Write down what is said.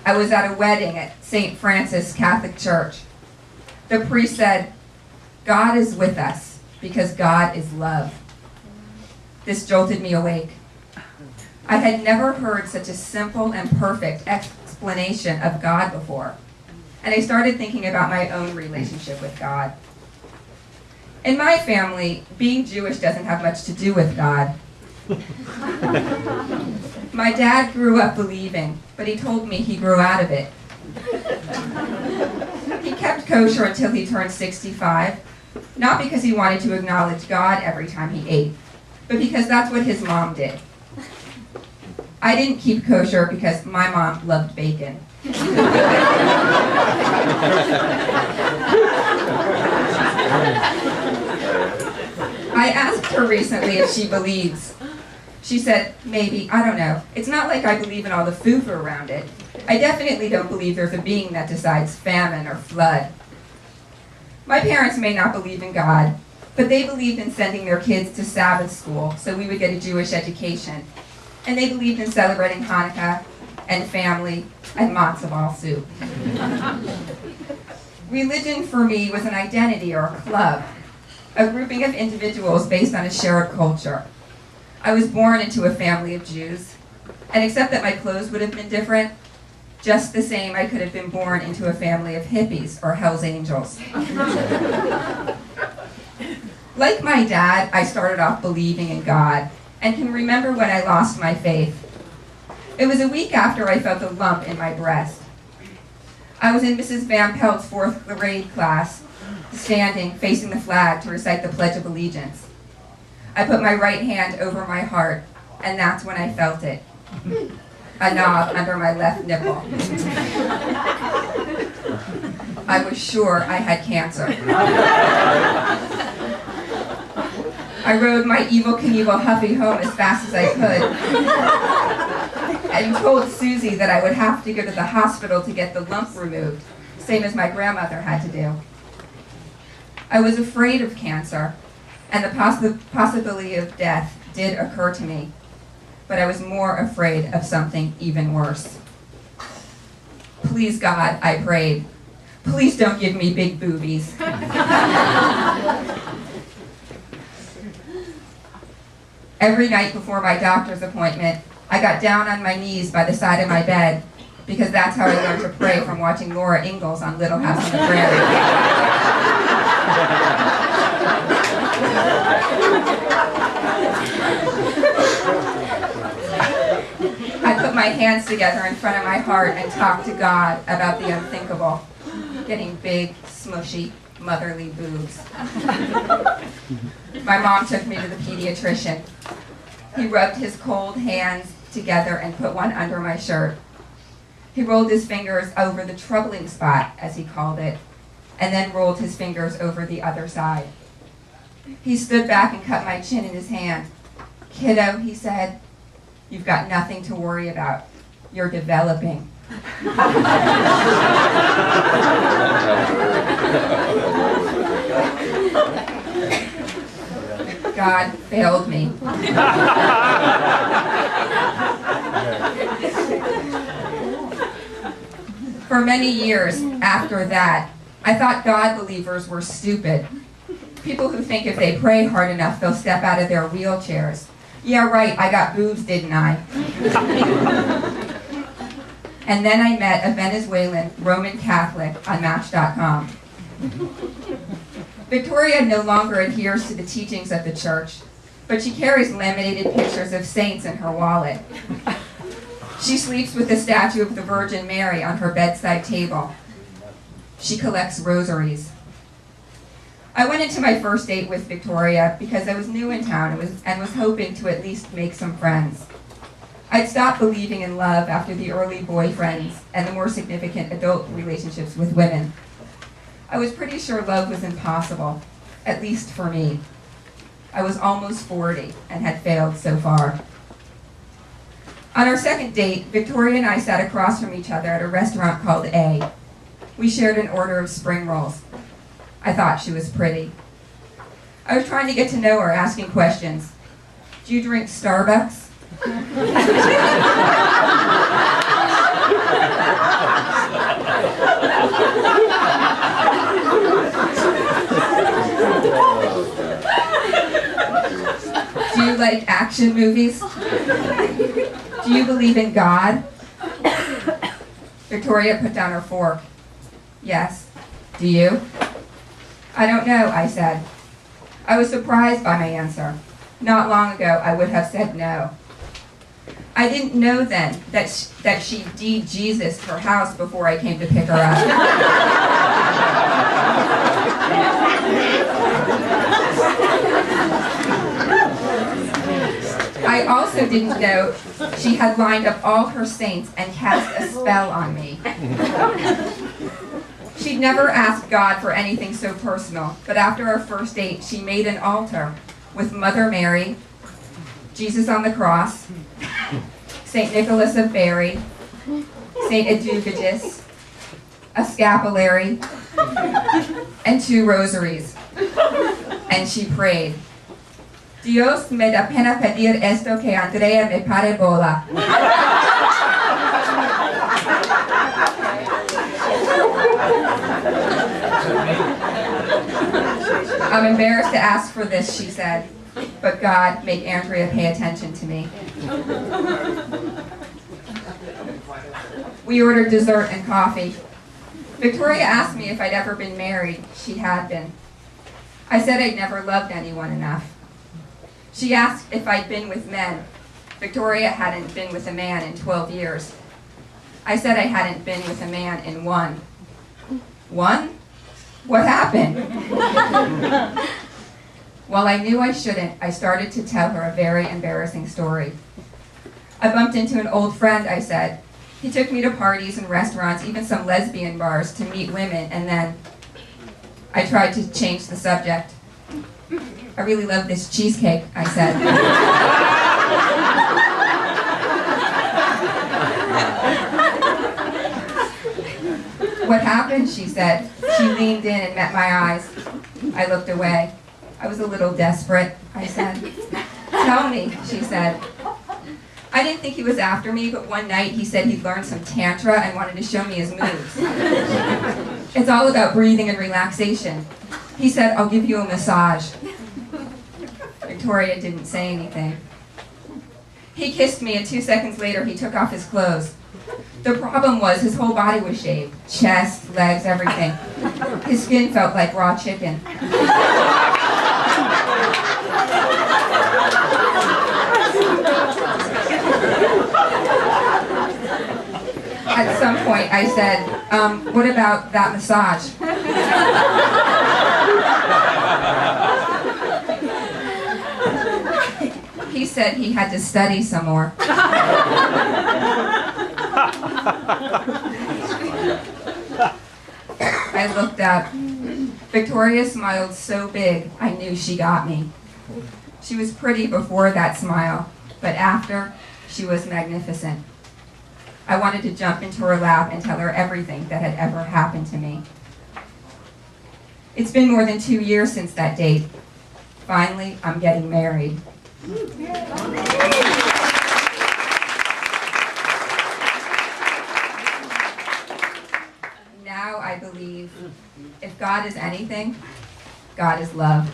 I was at a wedding at St. Francis Catholic Church. The priest said, "God is with us because God is love." This jolted me awake. I had never heard such a simple and perfect explanation of God before, and I started thinking about my own relationship with God. In my family, being Jewish doesn't have much to do with God. My dad grew up believing, but he told me he grew out of it. He kept kosher until he turned 65, not because he wanted to acknowledge God every time he ate, but because that's what his mom did. I didn't keep kosher because my mom loved bacon. I asked her recently if she believes. She said, maybe, I don't know. It's not like I believe in all the foo-foo around it. I definitely don't believe there's a being that decides famine or flood. My parents may not believe in God, but they believed in sending their kids to Sabbath school so we would get a Jewish education. And they believed in celebrating Hanukkah and family and matzo ball soup. Religion for me was an identity or a club, a grouping of individuals based on a shared culture. I was born into a family of Jews, and except that my clothes would have been different, just the same I could have been born into a family of hippies or Hell's Angels. Like my dad, I started off believing in God, and can remember when I lost my faith. It was a week after I felt a lump in my breast. I was in Mrs. Van Pelt's 4th grade class, standing, facing the flag to recite the Pledge of Allegiance. I put my right hand over my heart, and that's when I felt it. A knob under my left nipple. I was sure I had cancer. I rode my Evel Knievel Huffy home as fast as I could, and told Susie that I would have to go to the hospital to get the lump removed, same as my grandmother had to do. I was afraid of cancer, and the possibility of death did occur to me, but I was more afraid of something even worse. Please, God, I prayed, please don't give me big boobies. Every night before my doctor's appointment, I got down on my knees by the side of my bed, because that's how I learned to pray from watching Laura Ingalls on Little House on the Prairie. I put my hands together in front of my heart and talked to God about the unthinkable, getting big, smushy, motherly boobs. My mom took me to the pediatrician. He rubbed his cold hands together and put one under my shirt. He rolled his fingers over the troubling spot, as he called it, and then rolled his fingers over the other side. He stood back and cut my chin in his hand. "Kiddo," he said, "you've got nothing to worry about. You're developing." God failed me. For many years after that, I thought God believers were stupid. People who think if they pray hard enough, they'll step out of their wheelchairs. Yeah, right, I got boobs, didn't I? And then I met a Venezuelan Roman Catholic on Match.com. Victoria no longer adheres to the teachings of the church, but she carries laminated pictures of saints in her wallet. She sleeps with the statue of the Virgin Mary on her bedside table. She collects rosaries. I went into my first date with Victoria because I was new in town and was hoping to at least make some friends. I'd stopped believing in love after the early boyfriends and the more significant adult relationships with women. I was pretty sure love was impossible, at least for me. I was almost 40 and had failed so far. On our second date, Victoria and I sat across from each other at a restaurant called A. We shared an order of spring rolls. I thought she was pretty. I was trying to get to know her, asking questions. Do you drink Starbucks? action movies? Do you believe in God? Victoria put down her fork. Yes. Do you? I don't know, I said. I was surprised by my answer. Not long ago, I would have said no. I didn't know then that she de-Jesused her house before I came to pick her up. I also didn't know she had lined up all her saints and cast a spell on me. She'd never asked God for anything so personal, but after our first date, she made an altar with Mother Mary, Jesus on the cross, St. Nicholas of Bari, St. Eduviges, a scapulary, and 2 rosaries. And she prayed, Dios me da pena pedir esto que Andrea me pare bola. I'm embarrassed to ask for this, she said, but God, make Andrea pay attention to me. We ordered dessert and coffee. Victoria asked me if I'd ever been married. She had been. I said I'd never loved anyone enough. She asked if I'd been with men. Victoria hadn't been with a man in 12 years. I said I hadn't been with a man in 1. 1? What happened? While I knew I shouldn't, I started to tell her a very embarrassing story. I bumped into an old friend, I said. He took me to parties and restaurants, even some lesbian bars, to meet women, and then I tried to change the subject. I really love this cheesecake, I said. What happened, she said. She leaned in and met my eyes. I looked away. I was a little desperate, I said. Tell me, she said. I didn't think he was after me, but one night he said he'd learned some tantra and wanted to show me his moves. It's all about breathing and relaxation. He said, I'll give you a massage. Victoria didn't say anything. He kissed me, and 2 seconds later he took off his clothes. The problem was his whole body was shaved. Chest, legs, everything. His skin felt like raw chicken. At some point I said, what about that massage? He said he had to study some more. I looked up. Victoria smiled so big, I knew she got me. She was pretty before that smile, but after, she was magnificent. I wanted to jump into her lap and tell her everything that had ever happened to me. It's been more than 2 years since that date. Finally, I'm getting married. Now I believe if God is anything, God is love.